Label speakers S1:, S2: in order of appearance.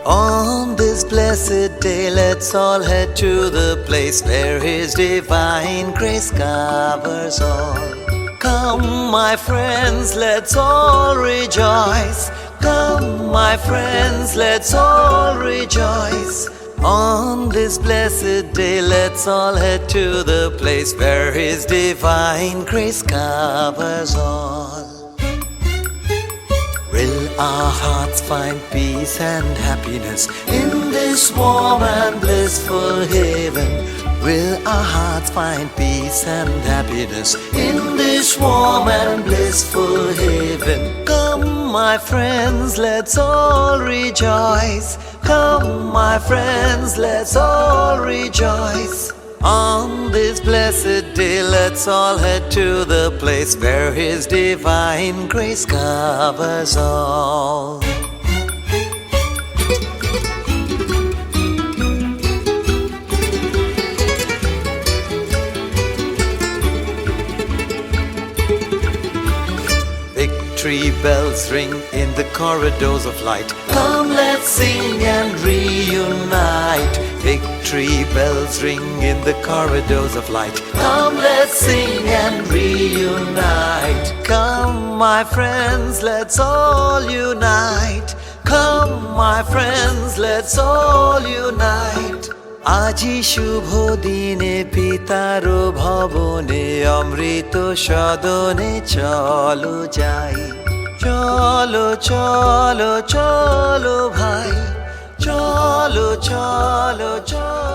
S1: On this blessed day, let's all head to the place where His divine grace covers all. Come, my friends, let's all rejoice. Come, my friends, let's all rejoice. On this blessed day, let's all head to the place where His divine grace covers all. Will our hearts find peace and happiness in this warm and blissful haven? Will our hearts find peace and happiness in this warm and blissful haven? Come, my friends, let's all rejoice. Come, my friends, let's all rejoice. On this blessed day, let's all head to the place where His divine grace covers all. Victory bells ring in the corridors of light. Come, let's sing and reunite. Victory bells ring in the corridors of light. Come, let's sing and reunite. Come, my friends, let's all unite. Come, my friends, let's all unite. আজি শুভ দিনে পিতার ভবনে অমৃত সদনে চলো যাই। চলো চলো চলো ভাই, চলো চলো চলো।